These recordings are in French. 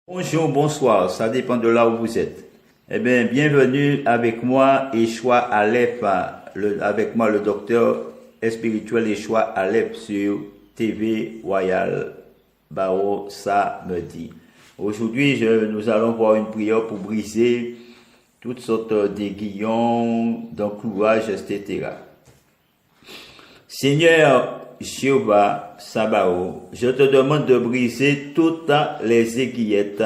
Bonjour, bonsoir, ça dépend de là où vous êtes. Eh bien, bienvenue avec moi, Yeshua Aleph, avec moi le docteur spirituel Yeshua Aleph sur TV Royal Barreau Samedi. Aujourd'hui, nous allons voir une prière pour briser toutes sortes d'aiguillons, d'enclouages, etc. Seigneur Jéhovah Sabaoth, je te demande de briser toutes les aiguillettes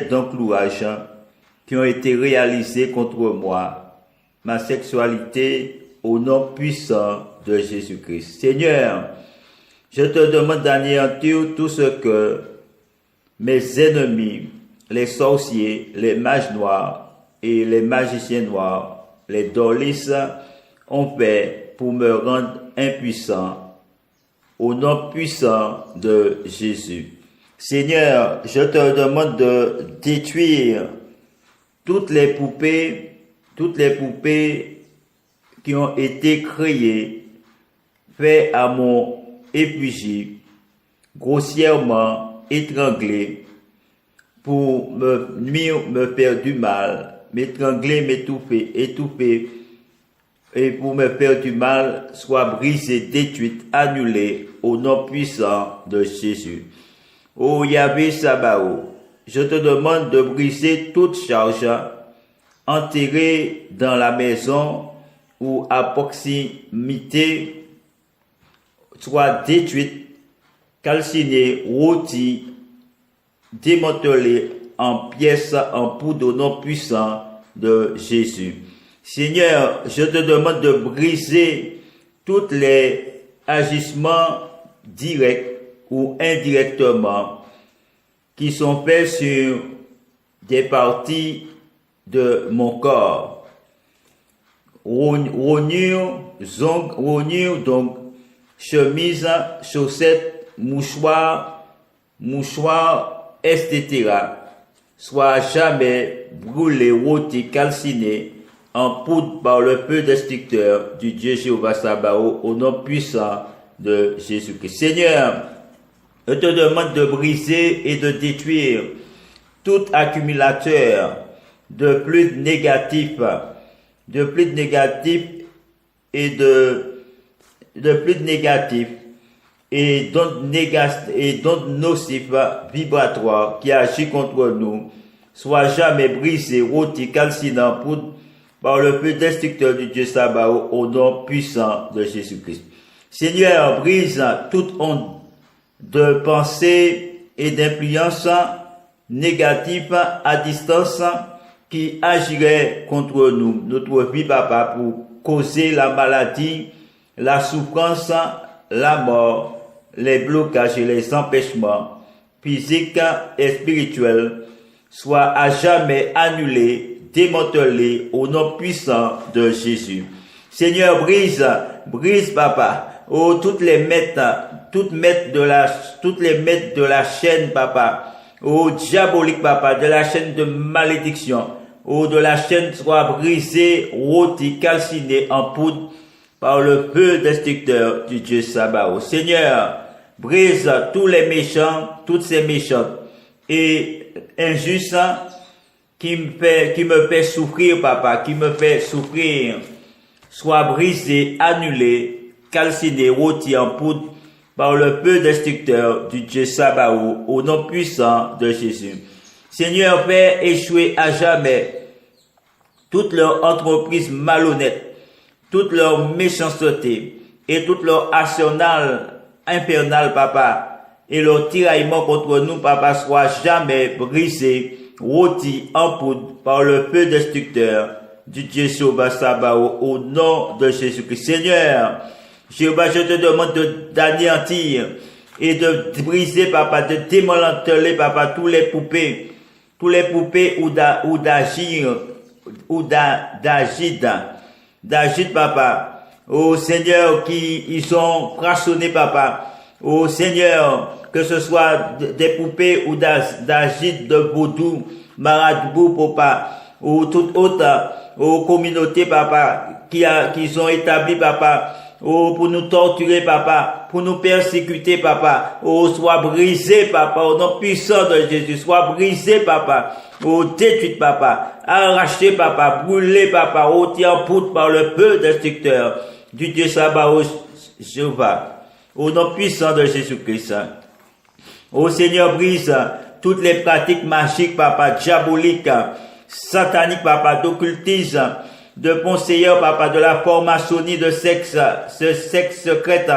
d'enclouage qui ont été réalisées contre moi, ma sexualité, au nom puissant de Jésus-Christ. Seigneur, je te demande d'anéantir tout ce que mes ennemis, les sorciers, les mages noirs et les magiciens noirs, les dorlis ont fait pour me rendre impuissant au nom puissant de Jésus. Seigneur, je te demande de détruire toutes les poupées qui ont été créées, faites à mon effigie, grossièrement étranglées, pour me nuire, me faire du mal, m'étrangler, étouffer, et pour me faire du mal, soit brisé, détruite, annulé, au nom puissant de Jésus. Ô Yahvé Sabaoth, je te demande de briser toute charge enterrée dans la maison ou à proximité, soit détruite, calcinée, rôtie, démantelée en pièces, en poudre au nom puissant de Jésus. Seigneur, je te demande de briser tous les agissements directs ou indirectement qui sont faits sur des parties de mon corps. Rognure, donc chemise, chaussettes, mouchoirs, etc. Soit jamais brûlé, rôti, calciné en poudre par le feu destructeur du Dieu Jéhovah Sabaoth au nom puissant de Jésus-Christ. Seigneur, je te demande de briser et de détruire tout accumulateur de fluides négatifs et d'ondes nocifs vibratoires qui agissent contre nous, soit jamais brisé, rôti, calcinant, poudre, par le feu destructeur du Dieu Sabaoth au nom puissant de Jésus-Christ. Seigneur, brise toute onde de pensée et d'influence négative à distance qui agirait contre nous, notre vie, papa, pour causer la maladie, la souffrance, la mort, les blocages et les empêchements physiques et spirituels soient à jamais annulés, démantelés au nom puissant de Jésus. Seigneur, brise, papa, toutes les maîtres de la chaîne, papa, diabolique, papa, de la chaîne de malédiction, de la chaîne soit brisée, rôtie, calcinée en poudre par le feu destructeur du Dieu Sabaoth. Seigneur, brise tous les méchants, toutes ces méchantes et injustes qui me fait souffrir, papa, qui me fait souffrir, soit brisé, annulé, calciné, rôti en poudre par le feu destructeur du Dieu Sabaoth au nom puissant de Jésus. Seigneur, fais échouer à jamais toute leur entreprise malhonnête, toute leur méchanceté et toute leur arsenal infernal, papa, et leur tiraillement contre nous, papa, soit jamais brisé, rôti en poudre par le feu destructeur du Dieu Jéhovah Sabaoth au nom de Jésus-Christ. Seigneur, Jéhovah, je te demande d'anéantir et de briser, papa, de démanteler, papa, tous les poupées ou d'agir, papa. Oh Seigneur, ils sont fractionnés, papa. Oh Seigneur, que ce soit des poupées ou d'agite, de vaudou, marabout, papa, ou toute autre, communauté, papa, qui ont établi, papa, Oh, pour nous torturer, papa, pour nous persécuter, papa. Oh, sois brisé, papa, au nom puissant de Jésus. Sois brisé, papa. Oh, détruit, papa. Arraché, papa. Brûlé, papa. Oh, tiens en poudre par le feu destructeur du Dieu Sabaoth, Jéhovah. Au nom puissant de Jésus-Christ. Oh, Seigneur, brise toutes les pratiques magiques, papa, diaboliques, sataniques, papa, d'occultisme, de conseillers, papa, de la formationnie de sexe, ce sexe secret,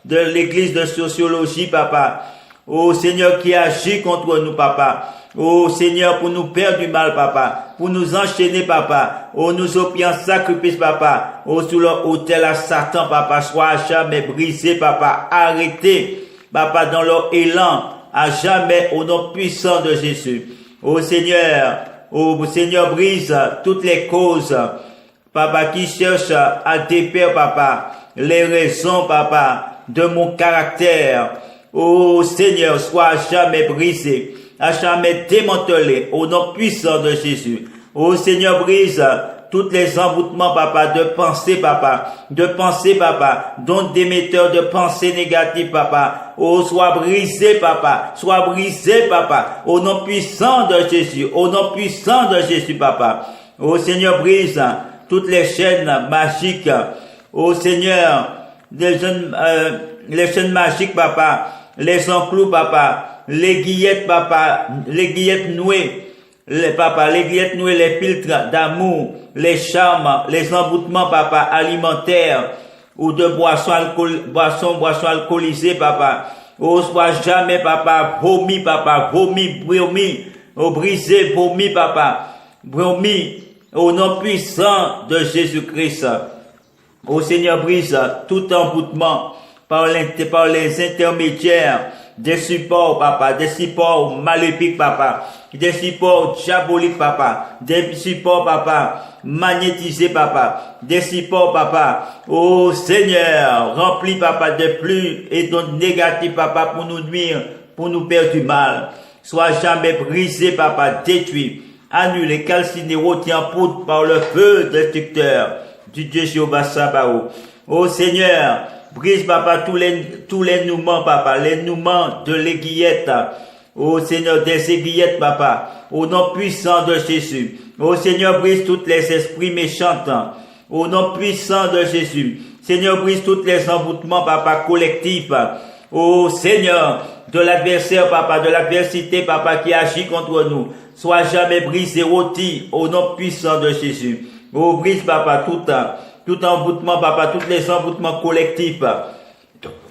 de l'église de sociologie, papa. Oh Seigneur, qui agit contre nous, papa. Oh Seigneur, pour nous faire du mal, papa. Pour nous enchaîner, papa. Oh, nous offrir un sacrifice, papa. Oh, sous leur autel à Satan, papa. Sois à jamais brisé, papa. Arrêtez, papa, dans leur élan. À jamais, au nom puissant de Jésus. Oh Seigneur, brise toutes les causes, papa, qui cherchent à défaire, papa, les raisons, papa, de mon caractère. Oh Seigneur, sois à jamais brisé, à jamais démantelé, au nom puissant de Jésus. Oh Seigneur, brise tous les envoûtements, papa, de pensée, papa, dont d'émetteurs de pensées négatives, papa. Oh, sois brisé, papa, au nom puissant de Jésus, au nom puissant de Jésus, papa. Oh Seigneur, brise toutes les chaînes magiques. Oh Seigneur, les chaînes magiques, papa, les enclous, papa, les guillettes, papa, les guillettes nouées. Les guillettes nouées, les filtres d'amour, les charmes, les emboutements, papa, alimentaires, ou de boissons alcoolisées, papa. Oh, sois jamais, papa, vomi, papa, vomi, oh, brisé, vomi, papa, vomi, au nom puissant de Jésus-Christ. Oh, Seigneur, brise tout emboutement par les intermédiaires des supports, papa, des supports maléfiques, papa, des supports diaboliques, papa, des supports, papa, magnétisés, papa, des supports, papa, oh Seigneur, remplis, papa, de flux et d'ondes négatives, papa, pour nous nuire, pour nous faire du mal. Sois jamais brisé, papa, détruit, annulé, calciné, rôti en poudre par le feu destructeur du Dieu Jéhovah Sabaoth. Oh Seigneur, brise, papa, tous les nouements, papa, les nouements de l'aiguillette. Oh Seigneur, des aiguillettes, papa, au nom puissant de Jésus. Oh Seigneur, brise tous les esprits méchants. Au nom puissant de Jésus. Seigneur, brise tous les envoûtements, papa, collectifs. Oh Seigneur, de l'adversaire, papa, de l'adversité, papa, qui agit contre nous. Sois jamais brisé, rôti, au nom puissant de Jésus. Oh, brise, papa, tout envoûtement, papa, tous les envoûtements collectifs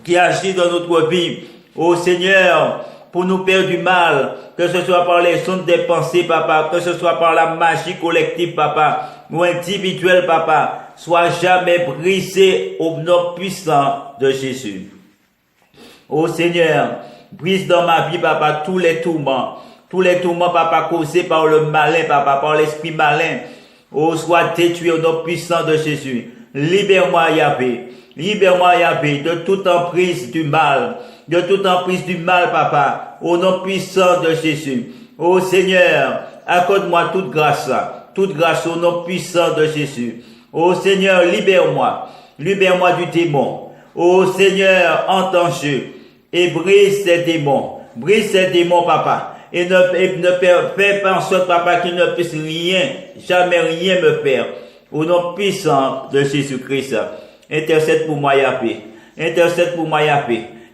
qui agissent dans notre vie. Oh Seigneur, pour nous faire du mal, que ce soit par les ondes des pensées, papa, que ce soit par la magie collective, papa, ou individuelle, papa, sois jamais brisé au nom puissant de Jésus. Oh Seigneur, brise dans ma vie, papa, tous les tourments, papa, causés par le malin, papa, par l'esprit malin. Oh, sois détruit au nom puissant de Jésus. Libère-moi, Yahvé, de toute emprise du mal, papa, au nom puissant de Jésus. Oh Seigneur, accorde-moi toute grâce au nom puissant de Jésus. Oh Seigneur, libère-moi du démon. Oh Seigneur, entends-je et brise ces démons, papa. Et ne fais pas en sorte, papa, qu'il ne puisse jamais rien me faire. Au nom puissant de Jésus-Christ, intercède pour moi, Yahvé.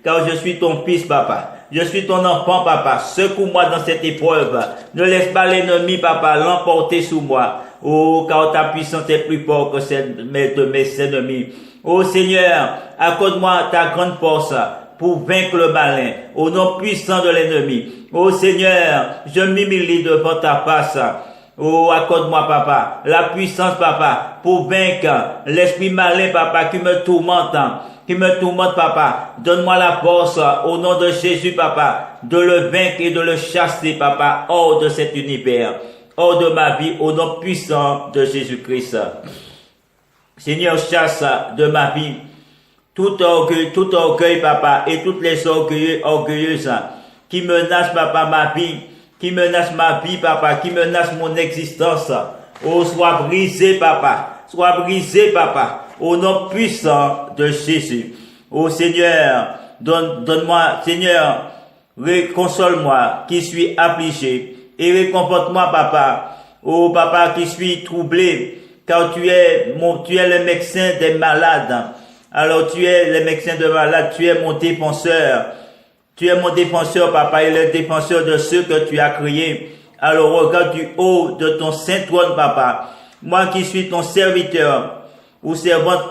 Car je suis ton fils, papa. Je suis ton enfant, papa. Secoue-moi dans cette épreuve. Ne laisse pas l'ennemi, papa, l'emporter sous moi. Oh, car ta puissance est plus forte que celle de mes ennemis. Oh Seigneur, accorde-moi ta grande force pour vaincre le malin, au nom puissant de l'ennemi. Oh Seigneur, je m'humilie devant ta face. Oh, accorde-moi, papa, la puissance, papa, pour vaincre l'esprit malin, papa, qui me tourmente, papa. Donne-moi la force, au nom de Jésus, papa, de le vaincre et de le chasser, papa, hors de cet univers, hors de ma vie, au nom puissant de Jésus-Christ. Seigneur, chasse de ma vie tout orgueil, papa, et toutes les orgueilleuses qui menacent, papa, ma vie, papa, qui menacent mon existence. Oh, sois brisé, papa, au nom puissant de Jésus. Ô Seigneur, donne-moi, Seigneur, console-moi qui suis affligé et réconforte-moi, Papa. Ô Papa, qui suis troublé, car tu es le médecin des malades. Alors tu es le médecin des malades, tu es mon défenseur. Tu es mon défenseur, Papa, et le défenseur de ceux que tu as créés. Alors regarde du haut de ton saint trône, Papa. Moi qui suis ton serviteur, ou servante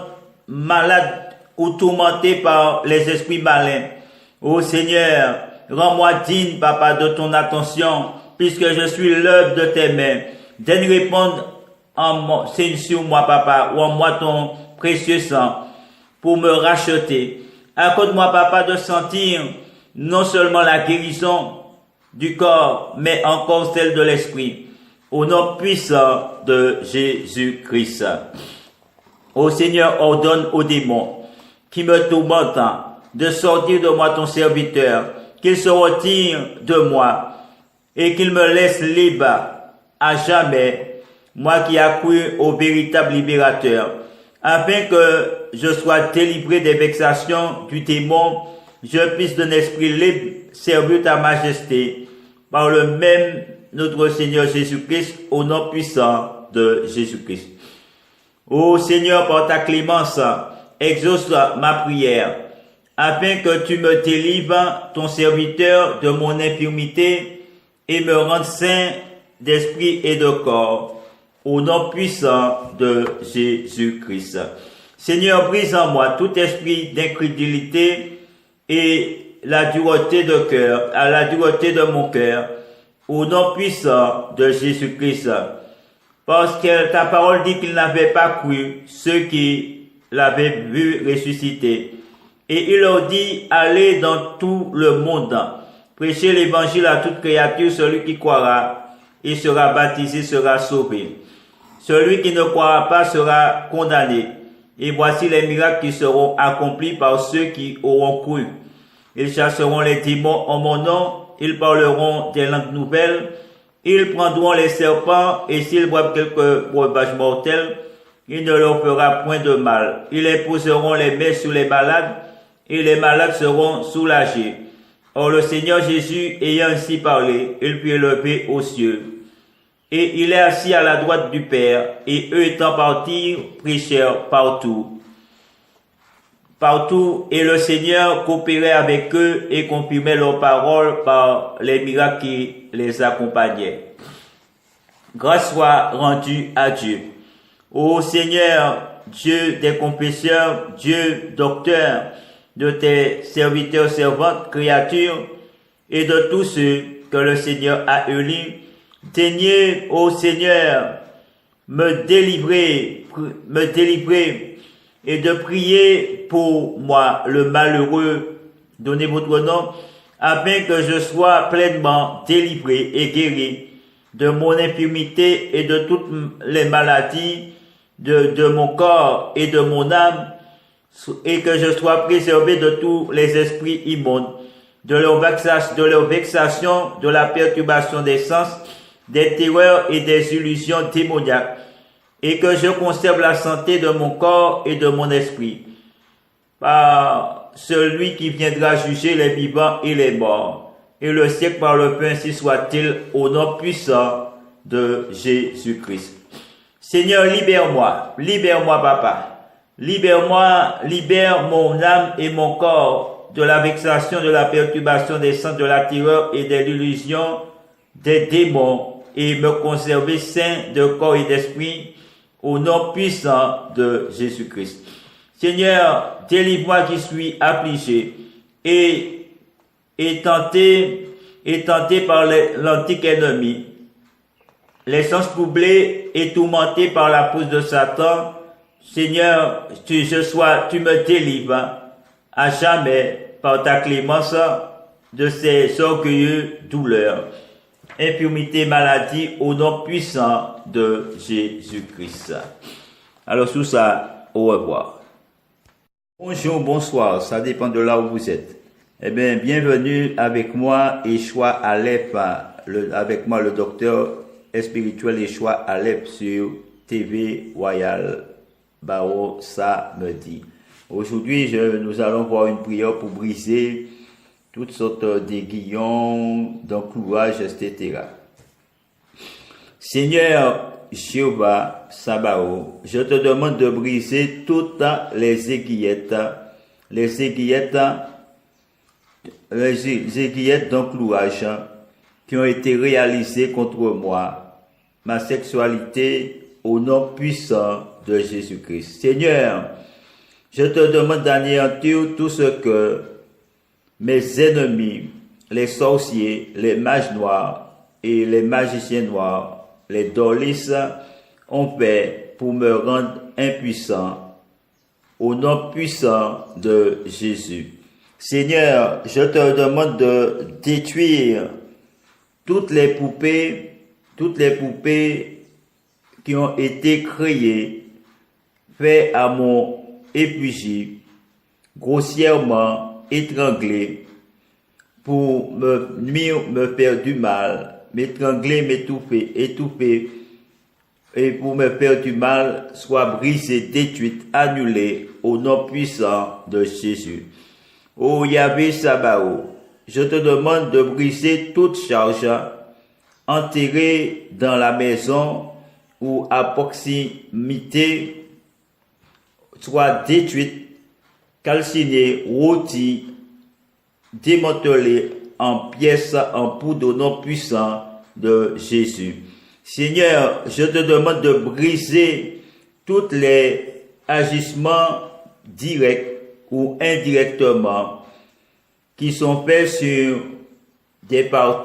malade, ou tourmenté par les esprits malins. Ô Seigneur, rends-moi digne, Papa, de ton attention, puisque je suis l'œuvre de tes mains. Donne répondre sur moi, Papa, ou en moi ton précieux sang, pour me racheter. Accorde-moi, Papa, de sentir non seulement la guérison du corps, mais encore celle de l'esprit. Au nom puissant de Jésus-Christ. Ô Seigneur, ordonne aux démons qui me tourmentent de sortir de moi ton serviteur, qu'il se retire de moi et qu'il me laisse libre à jamais, moi qui ai cru au véritable libérateur, afin que je sois délivré des vexations du démon, je puisse d'un esprit libre servir ta majesté, par le même notre Seigneur Jésus-Christ, au nom puissant de Jésus-Christ. Ô Seigneur, par ta clémence, exauce ma prière, afin que tu me délivres, ton serviteur, de mon infirmité, et me rendes saint d'esprit et de corps, au nom puissant de Jésus-Christ. Seigneur, brise en moi tout esprit d'incrédulité et la dureté de cœur, à la dureté de mon cœur, au nom puissant de Jésus-Christ. Parce que ta parole dit qu'il n'avait pas cru ceux qui l'avaient vu ressusciter. Et il leur dit, allez dans tout le monde, prêchez l'évangile à toute créature, celui qui croira et sera baptisé sera sauvé. Celui qui ne croira pas sera condamné. Et voici les miracles qui seront accomplis par ceux qui auront cru. Ils chasseront les démons en mon nom, ils parleront des langues nouvelles, ils prendront les serpents, et s'ils boivent quelque breuvage mortel, il ne leur fera point de mal. Ils imposeront les mains sur les malades, et les malades seront soulagés. Or le Seigneur Jésus, ayant ainsi parlé, il fut élevé aux cieux. Et il est assis à la droite du Père, et eux étant partis, prêchèrent partout. Partout, et le Seigneur coopérait avec eux et confirmait leurs paroles par les miracles qui les accompagnaient. Grâce soit rendue à Dieu. Ô Seigneur, Dieu des confesseurs, Dieu docteur de tes serviteurs, servantes, créatures, et de tous ceux que le Seigneur a élus, daignez, ô Seigneur, me délivrer, et de prier pour moi, le malheureux, donnez votre nom, afin que je sois pleinement délivré et guéri de mon infirmité et de toutes les maladies de mon corps et de mon âme, et que je sois préservé de tous les esprits immondes, de leur vexation, de la perturbation des sens, des terreurs et des illusions démoniaques, et que je conserve la santé de mon corps et de mon esprit, par celui qui viendra juger les vivants et les morts, et le siècle par le pain, ainsi soit-il, au nom puissant de Jésus-Christ. Seigneur, libère-moi, Papa, libère-moi, libère mon âme et mon corps de la vexation, de la perturbation des sens, de la terreur et de l'illusion des démons, et me conserver saint de corps et d'esprit, au nom puissant de Jésus-Christ. Seigneur, délivre-moi qui suis affligé et tenté par l'antique ennemi, les sens troublés et tourmentés par la pousse de Satan. Seigneur, tu me délivres à jamais par ta clémence de ces orgueilleux douleurs, infirmité, maladie, au nom puissant de Jésus-Christ. Alors, sous ça, au revoir. Bonjour, bonsoir, ça dépend de là où vous êtes. Eh bien, bienvenue avec moi, Yeshua Aleph, avec moi, le docteur spirituel Yeshua Aleph sur TV Royal Bao samedi. Aujourd'hui, nous allons voir une prière pour briser toutes sortes d'aiguillons, d'enclouages, etc. Seigneur Jéhovah Sabaoth, je te demande de briser toutes les aiguillettes d'enclouage qui ont été réalisées contre moi, ma sexualité, au nom puissant de Jésus-Christ. Seigneur, je te demande d'anéantir tout ce que mes ennemis, les sorciers, les mages noirs et les magiciens noirs, les dolis ont fait pour me rendre impuissant, au nom puissant de Jésus. Seigneur, je te demande de détruire toutes les poupées qui ont été créées, faites à mon effigie, grossièrement étranglées, pour me nuire, me faire du mal, m'étrangler, étouffer, et pour me faire du mal, soit brisée, détruite, annulée, au nom puissant de Jésus. Ô Yahvé Sabaoth, je te demande de briser toute charge enterrée dans la maison ou à proximité, soit détruite, calcinée, rôtie, démantelée en pièces, en poudre au nom puissant de Jésus. Seigneur, je te demande de briser tous les agissements directs ou indirectement qui sont faits sur des parties